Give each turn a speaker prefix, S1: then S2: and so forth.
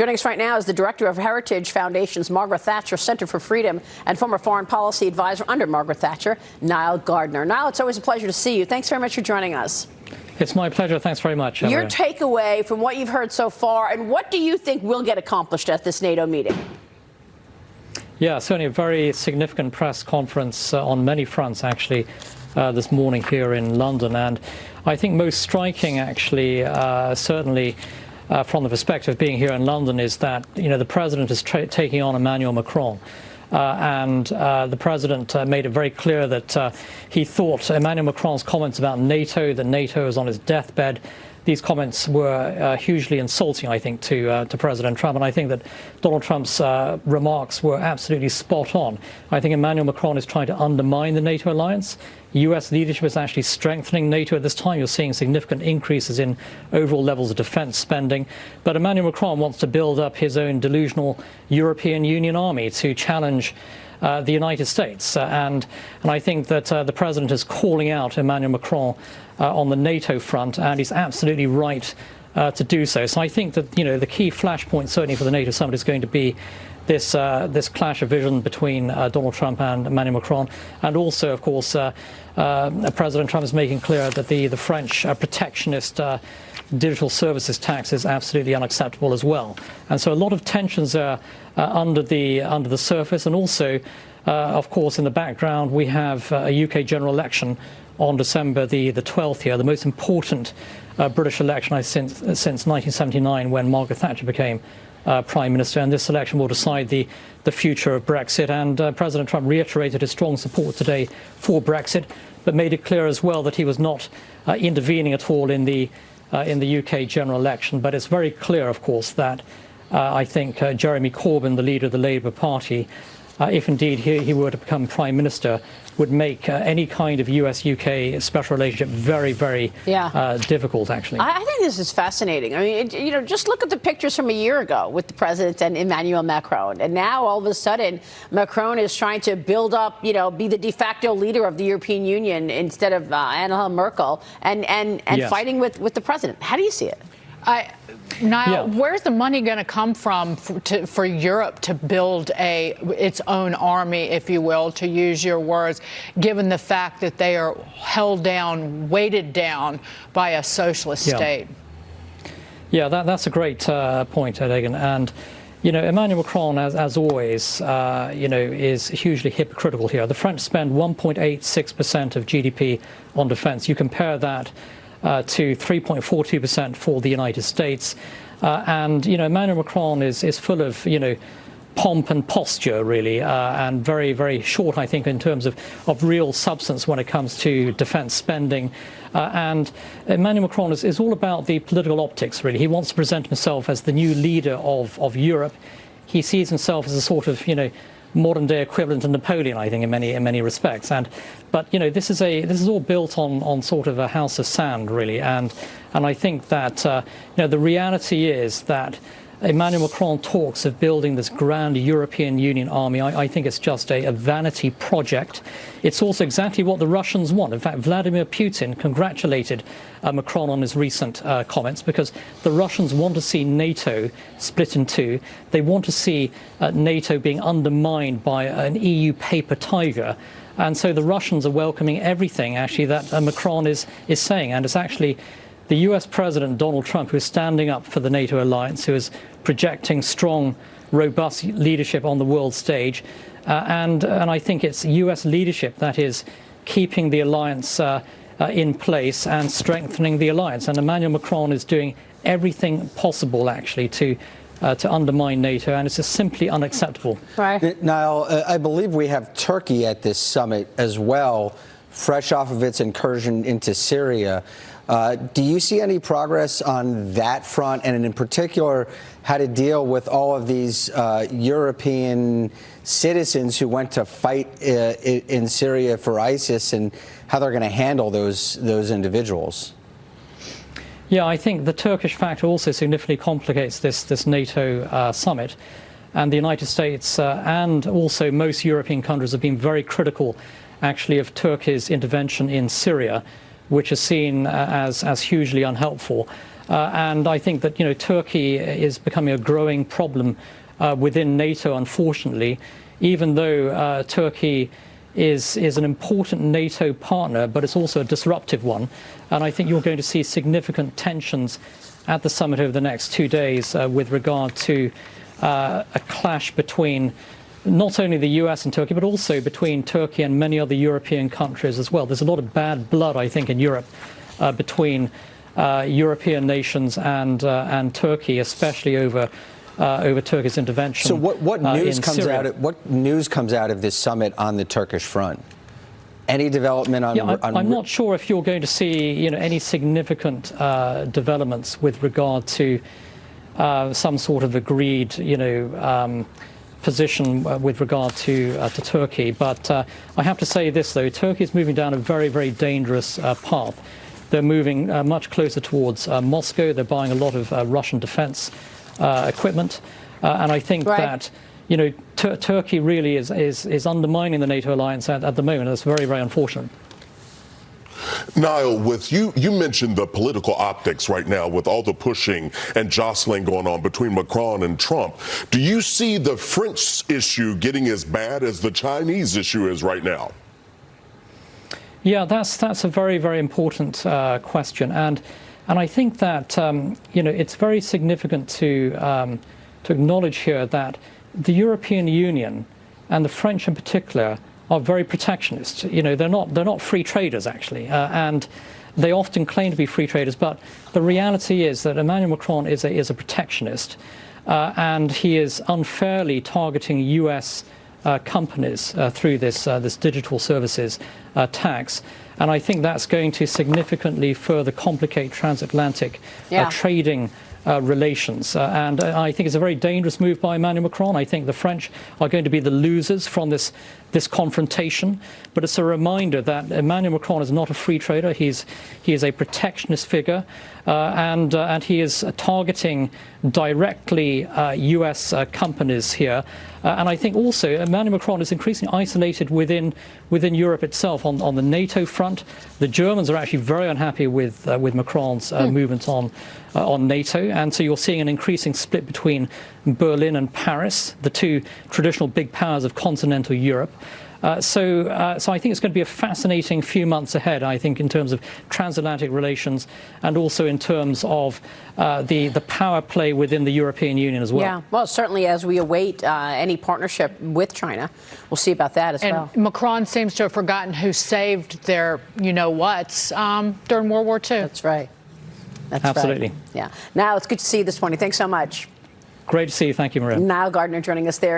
S1: Joining us right now is the director of Heritage Foundation's Margaret Thatcher Center for Freedom and former foreign policy advisor under Margaret Thatcher, Nile Gardiner. Nile, it's always a pleasure to see you. Thanks very much for joining us.
S2: It's my pleasure. Thanks very much.
S1: Your takeaway from what you've heard so far, and what do you think will get accomplished at this NATO meeting?
S2: Yeah, certainly a very significant press conference on many fronts, actually, this morning here in London. And I think most striking, actually, certainly from the perspective of being here in London, is that, the president is taking on Emmanuel Macron. And the president made it very clear that he thought Emmanuel Macron's comments about NATO, that NATO is on his deathbed, these comments were hugely insulting, I think, to President Trump. And I think that Donald Trump's remarks were absolutely spot on. I think Emmanuel Macron is trying to undermine the NATO alliance. U.S. leadership is actually strengthening NATO at this time. You're seeing significant increases in overall levels of defense spending. But Emmanuel Macron wants to build up his own delusional European Union army to challenge the United States. And I think that the president is calling out Emmanuel Macron on the NATO front, and he's absolutely right to do so. So I think that, the key flashpoint certainly for the NATO summit is going to be this clash of vision between Donald Trump and Emmanuel Macron. And also, of course, President Trump is making clear that the French protectionist digital services tax is absolutely unacceptable as well. And so a lot of tensions are under the surface. And also, of course, in the background, we have a UK general election on December the 12th here, the most important British election since 1979, when Margaret Thatcher became Prime Minister. And this election will decide the future of Brexit. And President Trump reiterated his strong support today for Brexit, but made it clear as well that he was not intervening at all in the UK general election. But it's very clear, of course, that I think Jeremy Corbyn, the leader of the Labour Party, if indeed he were to become Prime Minister, would make any kind of US-UK special relationship very, very difficult, actually.
S1: I think this is fascinating. I mean, just look at the pictures from a year ago with the president and Emmanuel Macron. And now, all of a sudden, Macron is trying to build up, be the de facto leader of the European Union instead of Angela Merkel and yes, fighting with the president. How do you see it?
S3: Niall, where's the money going to come from for Europe to build its own army, if you will, to use your words, given the fact that they are held down, weighted down by a socialist state?
S2: Yeah, that's a great point, Egan. And, Emmanuel Macron, as always, is hugely hypocritical here. The French spend 1.86% of GDP on defense. You compare that to 3.42% for the United States. And, Emmanuel Macron is full of, pomp and posture, really, and very, very short, I think, in terms of real substance when it comes to defense spending. And Emmanuel Macron is all about the political optics, really. He wants to present himself as the new leader of Europe. He sees himself as a sort of, modern-day equivalent to Napoleon, I think, in many respects. But this is all built on sort of a house of sand, really. And I think that the reality is that Emmanuel Macron talks of building this grand European Union army. I think it's just a vanity project. It's also exactly what the Russians want. In fact, Vladimir Putin congratulated Macron on his recent comments, because the Russians want to see NATO split in two. They want to see NATO being undermined by an EU paper tiger. And so the Russians are welcoming everything, actually, that Macron is saying. And it's actually the US President Donald Trump who is standing up for the NATO alliance, who is projecting strong, robust leadership on the world stage. And I think it's US leadership that is keeping the alliance in place and strengthening the alliance. And Emmanuel Macron is doing everything possible, actually, to undermine NATO, and it's just simply unacceptable.
S1: Right.
S4: Niall, I believe we have Turkey at this summit as well, fresh off of its incursion into Syria. Do you see any progress on that front, and in particular, how to deal with all of these European citizens who went to fight in Syria for ISIS, and how they're going to handle those individuals?
S2: Yeah, I think the Turkish factor also significantly complicates this NATO summit. And the United States and also most European countries have been very critical, actually, of Turkey's intervention in Syria, which is seen as hugely unhelpful. And I think that, Turkey is becoming a growing problem within NATO, unfortunately, even though Turkey is an important NATO partner, but it's also a disruptive one. And I think you're going to see significant tensions at the summit over the next 2 days with regard to a clash between not only the US and Turkey, but also between Turkey and many other European countries as well. There's a lot of bad blood, I think, in Europe between European nations and Turkey, especially over Turkey's intervention.
S4: So what news
S2: in
S4: comes
S2: Syria.
S4: out? What news comes out of this summit on the Turkish front? Any development on?
S2: Yeah, I'm not sure if you're going to see any significant developments with regard to some sort of agreed position with regard to Turkey. But I have to say this, though. Turkey is moving down a very, very dangerous path. They're moving much closer towards Moscow. They're buying a lot of Russian defense equipment. And I think that, Turkey really is undermining the NATO alliance at the moment. That's very, very unfortunate.
S5: Nile, with you mentioned the political optics right now with all the pushing and jostling going on between Macron and Trump. Do you see the French issue getting as bad as the Chinese issue is right now?
S2: Yeah, that's a very, very important question. And I think that, it's very significant to acknowledge here that the European Union and the French in particular are very protectionist. They're not free traders, actually, and they often claim to be free traders. But the reality is that Emmanuel Macron is a protectionist, and he is unfairly targeting U.S. Companies through this digital services tax. And I think that's going to significantly further complicate transatlantic trading relations. And I think it's a very dangerous move by Emmanuel Macron. I think the French are going to be the losers from this confrontation. But it's a reminder that Emmanuel Macron is not a free trader. He is a protectionist figure, and he is targeting directly U.S. companies here. And I think also Emmanuel Macron is increasingly isolated within Europe itself on the NATO front. The Germans are actually very unhappy with Macron's movements on NATO, and so you're seeing an increasing split between Berlin and Paris, the two traditional big powers of continental Europe. So I think it's going to be a fascinating few months ahead, I think, in terms of transatlantic relations and also in terms of the power play within the European Union as well.
S1: Yeah, well, certainly as we await any partnership with China, we'll see about that as well.
S3: And Macron seems to have forgotten who saved their you-know-whats during World War II.
S1: That's right. That's
S2: Absolutely.
S1: Right. Yeah. Now, it's good to see you this morning. Thanks so much.
S2: Great to see you. Thank you, Maria.
S1: Nile Gardiner joining us there.